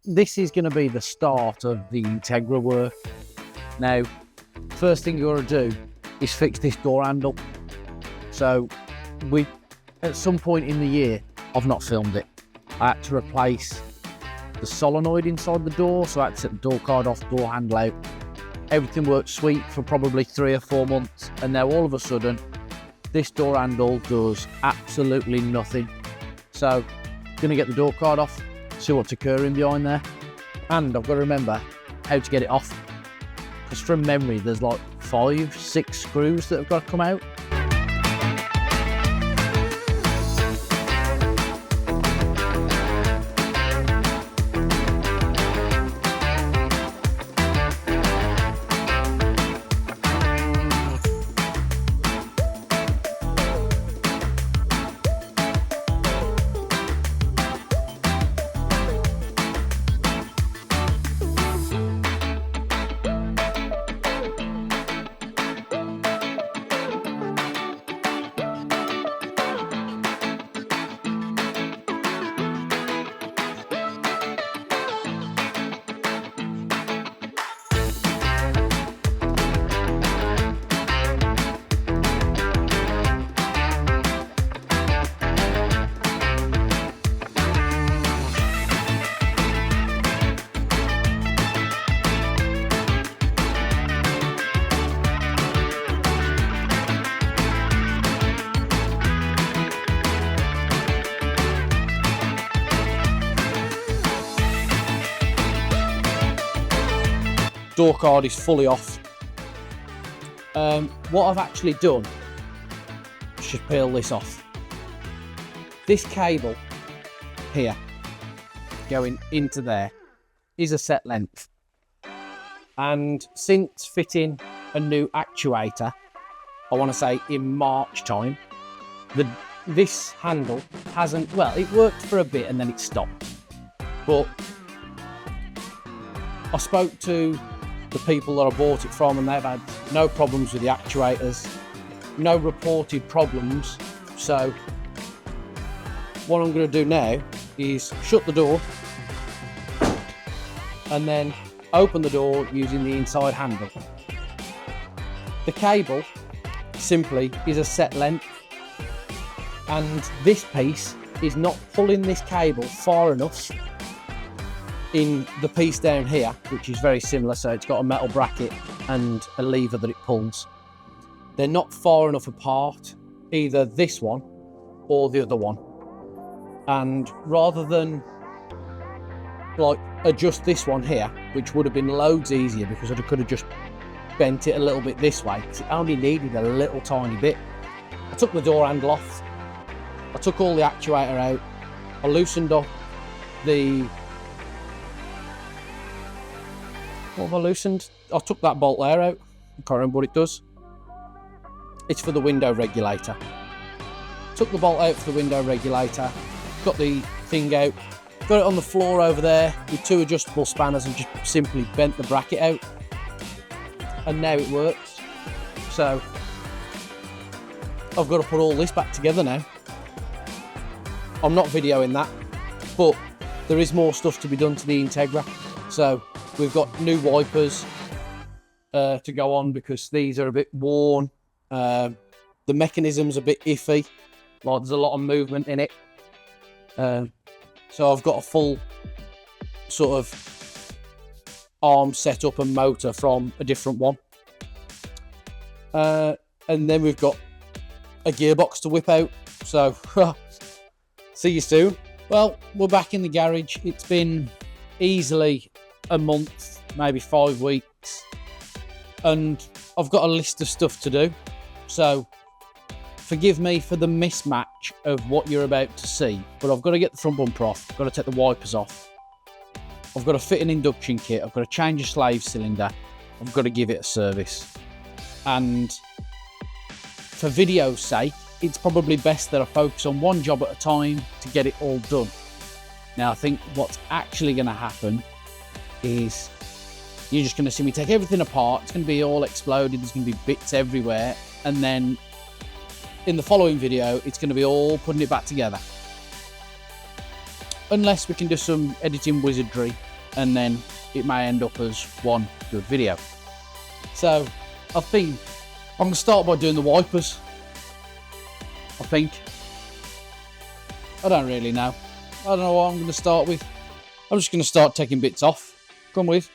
this is going to be the start of the Integra work. Now, first thing you've got to do is fix this door handle. So at some point in the year, I've not filmed it, I had to replace the solenoid inside the door, so I had to set the door card off, door handle out. Everything worked sweet for probably 3 or 4 months, and now all of a sudden this door handle does absolutely nothing. So gonna get the door card off, see what's occurring behind there, and I've got to remember how to get it off, because from memory there's like 5, 6 screws that have got to come out. Door card is fully off. What I've actually done, should peel this off. This cable here going into there is a set length, and since fitting a new actuator, I want to say in March time, this handle hasn't, well, it worked for a bit and then it stopped, but I spoke to the people that I bought it from and they've had no problems with the actuators, no reported problems. So what I'm going to do now is shut the door and then open the door using the inside handle. The cable simply is a set length, and this piece is not pulling this cable far enough in the piece down here, which is very similar, so it's got a metal bracket and a lever that it pulls. They're not far enough apart, either this one or the other one, and rather than like adjust this one here, which would have been loads easier because I could have just bent it a little bit this way, because it only needed a little tiny bit. I took the door handle off, I took all the actuator out, I loosened up the what have I loosened? I took that bolt there out. I can't remember what it does. It's for the window regulator. Took the bolt out for the window regulator, got the thing out, got it on the floor over there with 2 adjustable spanners and just simply bent the bracket out. And now it works. So I've got to put all this back together now. I'm not videoing that, but there is more stuff to be done to the Integra. So we've got new wipers to go on because these are a bit worn. The mechanism's a bit iffy, like there's a lot of movement in it. So I've got a full sort of arm setup and motor from a different one. And then we've got a gearbox to whip out. So see you soon. Well, we're back in the garage. It's been easily a month, maybe 5 weeks, and I've got a list of stuff to do, so forgive me for the mismatch of what you're about to see, but I've got to get the front bumper off, I've got to take the wipers off, I've got to fit an induction kit, I've got to change a slave cylinder, I've got to give it a service, and for video's sake it's probably best that I focus on one job at a time to get it all done. Now I think what's actually going to happen is you're just going to see me take everything apart. It's going to be all exploded, there's going to be bits everywhere, and then in the following video it's going to be all putting it back together. Unless we can do some editing wizardry and then it may end up as one good video. So I think I'm going to start by doing the wipers. I think. I don't really know. I don't know what I'm going to start with. I'm just going to start taking bits off. Come with.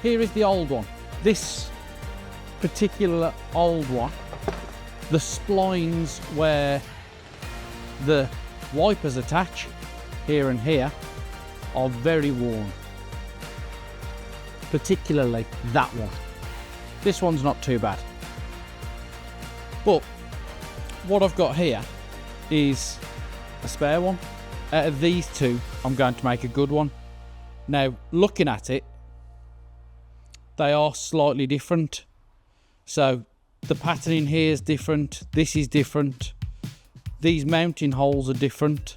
Here is the old one. This particular old one, the splines where the wipers attach, here and here, are very worn. Particularly that one. This one's not too bad. But what I've got here is a spare one. Out of these two, I'm going to make a good one. Now, looking at it, they are slightly different. So the patterning here is different. This is different. These mounting holes are different.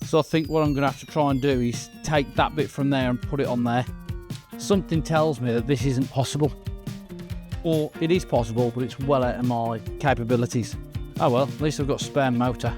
So I think what I'm going to have to try and do is take that bit from there and put it on there. Something tells me that this isn't possible. Or it is possible, but it's well out of my capabilities. Oh well, at least I've got a spare motor.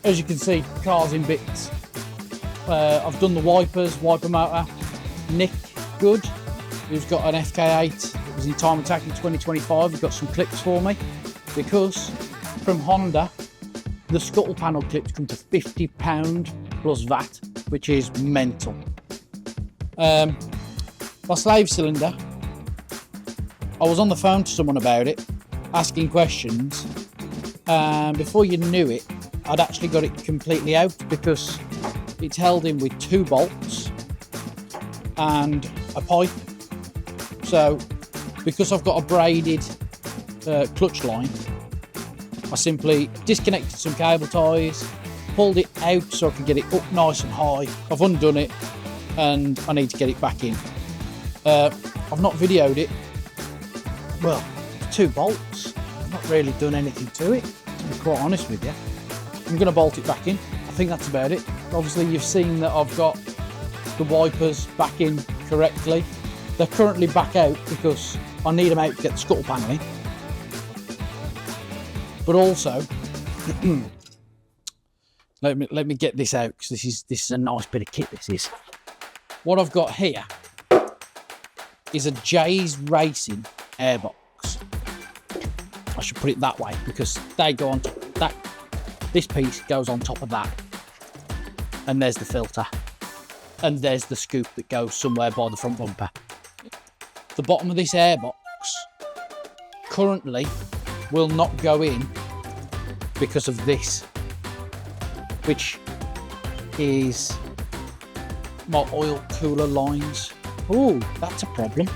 as you can see, car's in bits. I've done the wipers, wiper motor. Nick Good, who's got an FK8 that was in Time Attack in 2025, he's got some clips for me, because from Honda, the scuttle panel clips come to £50 plus VAT, which is mental. My slave cylinder, I was on the phone to someone about it, asking questions, and before you knew it, I'd actually got it completely out, because it's held in with 2 bolts and a pipe. So because I've got a braided clutch line, I simply disconnected some cable ties, pulled it out so I could get it up nice and high. I've undone it and I need to get it back in. I've not videoed it. Well, 2 bolts, I've not really done anything to it, to be quite honest with you. I'm going to bolt it back in. I think that's about it. Obviously you've seen that I've got the wipers back in correctly. They're currently back out because I need them out to get the scuttle panel in. But also, let me get this out, because this is a nice bit of kit, this is. What I've got here is a Jay's Racing airbox. I should put it that way, because they go on top. This piece goes on top of that. And there's the filter. And there's the scoop that goes somewhere by the front bumper. The bottom of this airbox currently will not go in because of this, which is my oil cooler lines. Oh, that's a problem.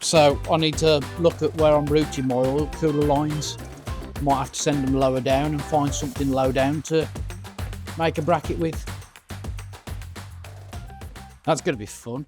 So I need to look at where I'm routing my oil cooler lines. Might have to send them lower down and find something low down to make a bracket with. That's going to be fun.